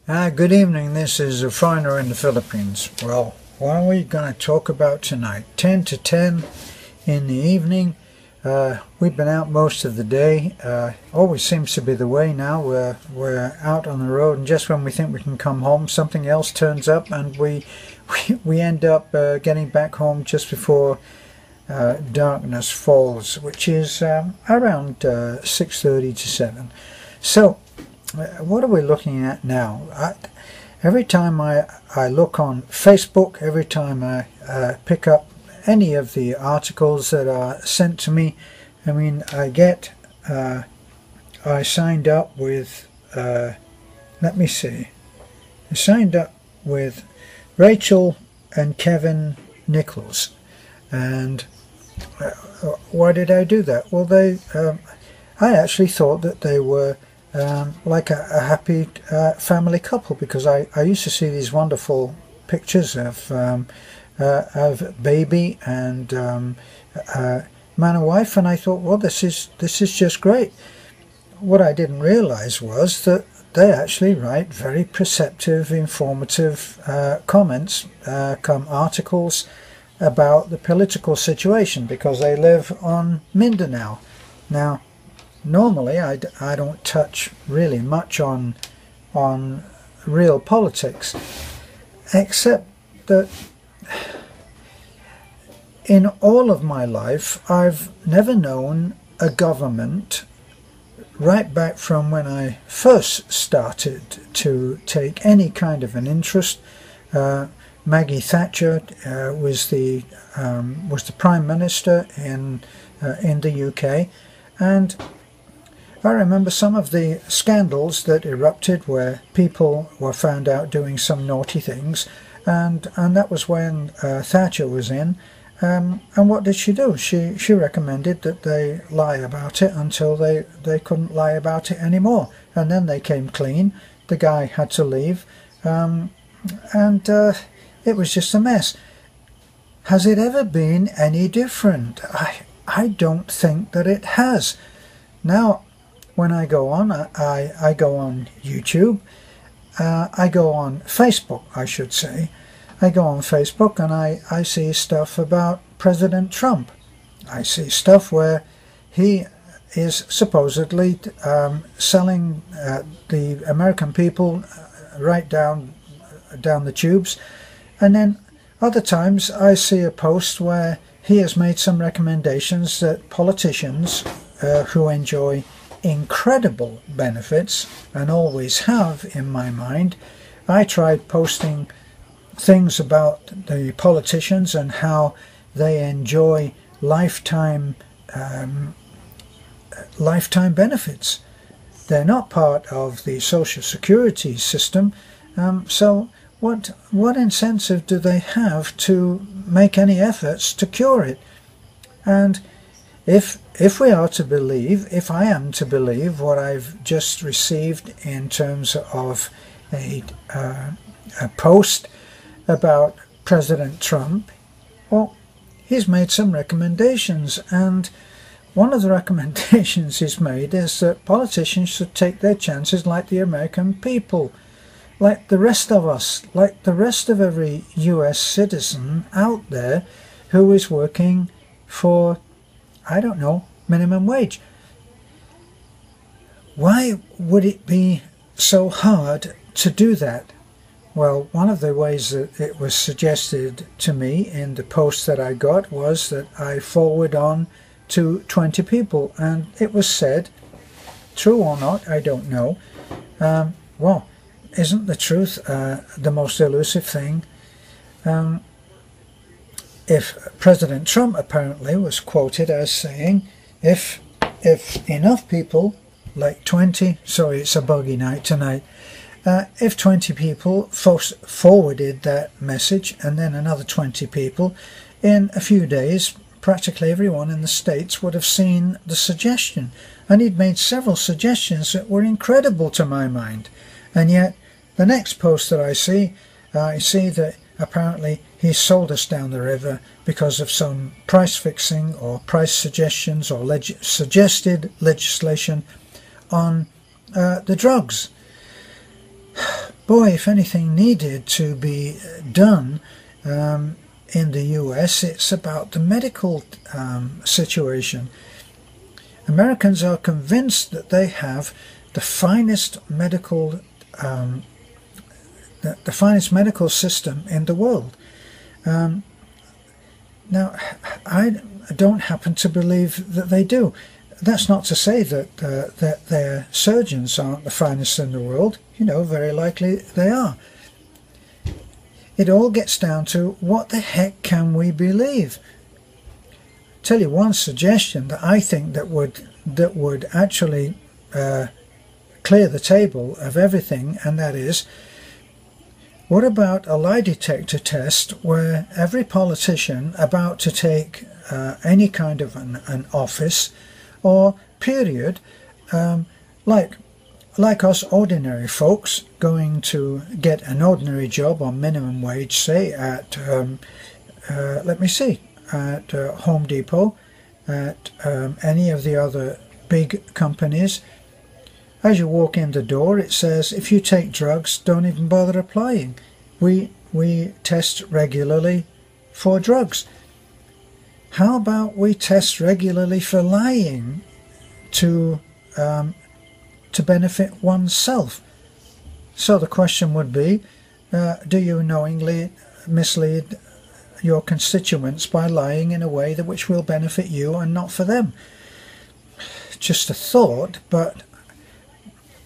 Good evening. This is a foreigner in the Philippines. Well, what are we going to talk about tonight? 10 to 10 in the evening. We've been out most of the day. Always seems to be the way now. We're out on the road, and just when we think we can come home, something else turns up, and we end up getting back home just before darkness falls, which is around 6:30 to 7. So what are we looking at now? Every time I look on Facebook, every time I pick up any of the articles that are sent to me, I mean, I signed up with, let me see, I signed up with Rachel and Kevin Nichols. And why did I do that? Well, I actually thought that they were like a happy family couple, because I used to see these wonderful pictures of baby and man and wife, and I thought, well, this is just great. What I didn't realize was that they actually write very perceptive, informative comments, articles about the political situation, because they live on Mindanao. Now, normally I don't touch really much on real politics, except that in all of my life I've never known a government, right back from when I first started to take any kind of an interest. Maggie Thatcher was the Prime Minister in the UK, and I remember some of the scandals that erupted where people were found out doing some naughty things, and that was when Thatcher was in. And what did she do? She recommended that they lie about it until they couldn't lie about it anymore, and then they came clean. The guy had to leave, and it was just a mess. Has it ever been any different? I don't think that it has. Now, when I go on, I go on YouTube, I go on Facebook, I should say. I go on Facebook and I see stuff about President Trump. I see stuff where he is supposedly selling the American people right down the tubes. And then other times I see a post where he has made some recommendations that politicians who enjoy incredible benefits, and always have in my mind. I tried posting things about the politicians and how they enjoy lifetime benefits. They're not part of the Social Security system, so what incentive do they have to make any efforts to cure it? And if we are to believe, if I am to believe what I've just received in terms of a post about President Trump, well, he's made some recommendations, and one of the recommendations he's made is that politicians should take their chances like the American people, like the rest of us, like the rest of every US citizen out there who is working for, I don't know, minimum wage. Why would it be so hard to do that? Well, one of the ways that it was suggested to me in the post that I got was that I forward on to 20 people, and it was said, true or not, I don't know, well, isn't the truth the most elusive thing? If President Trump apparently was quoted as saying, if enough people, like 20, sorry, it's a buggy night tonight, if 20 people forwarded that message, and then another 20 people, in a few days, practically everyone in the States would have seen the suggestion. And he'd made several suggestions that were incredible to my mind. And yet, the next post that I see that apparently he sold us down the river because of some price fixing or price suggestions or suggested legislation on the drugs. boy, if anything needed to be done in the US, it's about the medical situation. Americans are convinced that they have the finest medical the finest medical system in the world. Now, I don't happen to believe that they do. That's not to say that that their surgeons aren't the finest in the world. You know, very likely they are. It all gets down to what the heck can we believe? Tell you one suggestion that I think that would actually clear the table of everything, and that is, what about a lie detector test where every politician about to take any kind of an office or period, like us ordinary folks going to get an ordinary job on minimum wage, say at let me see, at Home Depot, at any of the other big companies, as you walk in the door it says, if you take drugs, don't even bother applying. We test regularly for drugs. How about we test regularly for lying to benefit oneself? So the question would be, do you knowingly mislead your constituents by lying in a way that which will benefit you and not for them? Just a thought, but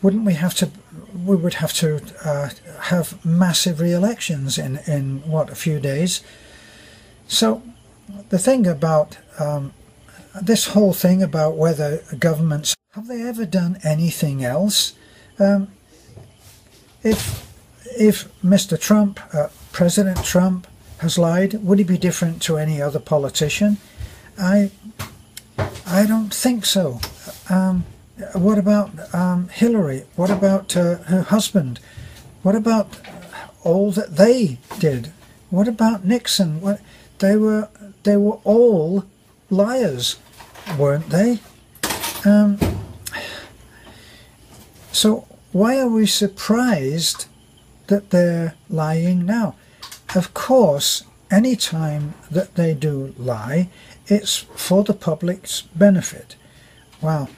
wouldn't we have to? We would have to have massive re-elections in what, a few days. So the thing about this whole thing about whether governments, have they ever done anything else? If Mr. Trump, President Trump, has lied, would he be different to any other politician? I don't think so. What about Hillary? What about her husband? What about all that they did? What about Nixon? They were all liars, weren't they? So why are we surprised that they're lying now? Of course, any time that they do lie, it's for the public's benefit. Wow,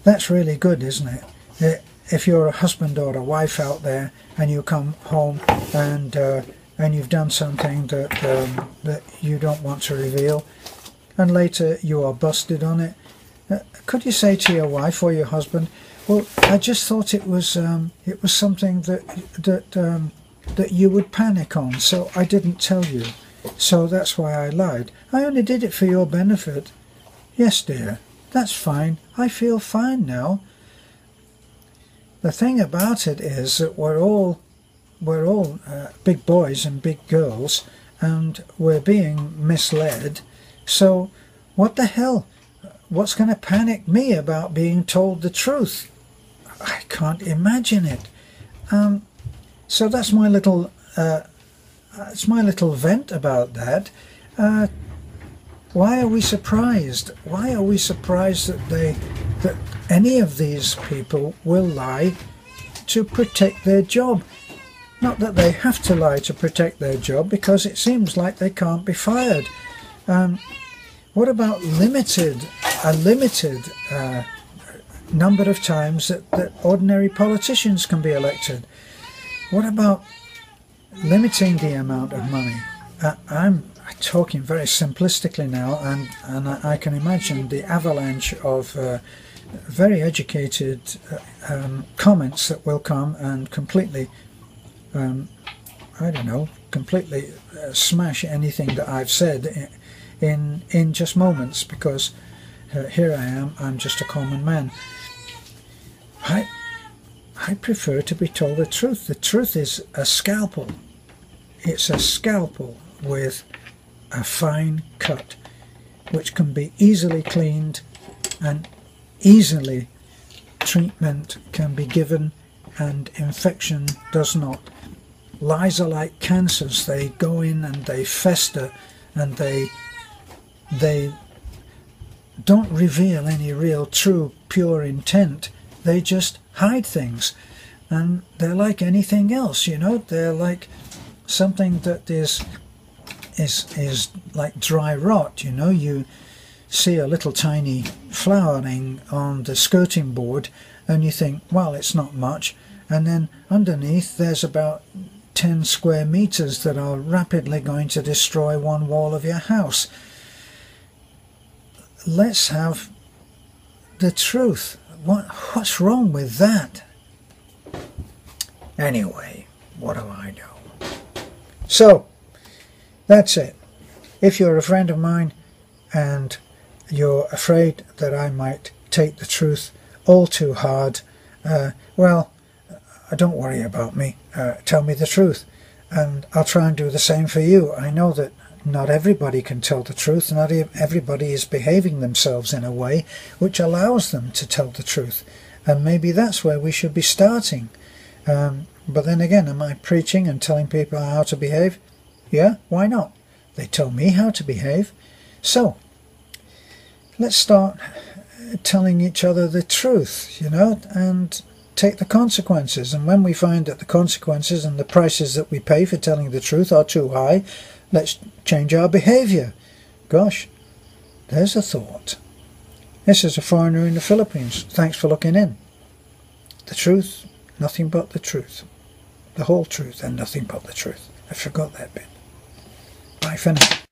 that's really good, isn't it? If you're a husband or a wife out there and you come home and you've done something that you don't want to reveal, and later you are busted on it, could you say to your wife or your husband, well, I just thought it was something that you would panic on, so I didn't tell you, so that's why I lied. I only did it for your benefit. Yes, dear, that's fine. I feel fine now. The thing about it is that we're all big boys and big girls, and we're being misled. So what the hell? What's going to panic me about being told the truth? I can't imagine it. So that's my little vent about that. Why are we surprised? Why are we surprised that any of these people will lie to protect their job? Not that they have to lie to protect their job, because it seems like they can't be fired. What about a limited number of times that ordinary politicians can be elected? What about limiting the amount of money? I'm talking very simplistically now, and I can imagine the avalanche of very educated comments that will come and completely, I don't know, completely smash anything that I've said in just moments, because here I am, I'm just a common man. I prefer to be told the truth. The truth is a scalpel. It's a scalpel with a fine cut, which can be easily cleaned, and easily treatment can be given, and infection does not. Lies are like cancers. They go in and they fester, and they don't reveal any real, true, pure intent. They just hide things. and they're like anything else, you know. They're like something that is like dry rot, you know. You see a little tiny flowering on the skirting board and you think, well, it's not much, and then underneath there's about 10 square meters that are rapidly going to destroy one wall of your house. Let's have the truth. What's wrong with that? Anyway, what do I know? So, that's it. If you're a friend of mine and you're afraid that I might take the truth all too hard, well, don't worry about me. Tell me the truth, and I'll try and do the same for you. I know that not everybody can tell the truth. Not everybody is behaving themselves in a way which allows them to tell the truth, and maybe that's where we should be starting. But then again, am I preaching and telling people how to behave? Yeah, why not? They tell me how to behave. So, let's start telling each other the truth, you know, and take the consequences. And when we find that the consequences and the prices that we pay for telling the truth are too high, let's change our behavior. Gosh, there's a thought. This is a foreigner in the Philippines. Thanks for looking in. The truth, nothing but the truth. The whole truth and nothing but the truth. I forgot that bit. Bye for now.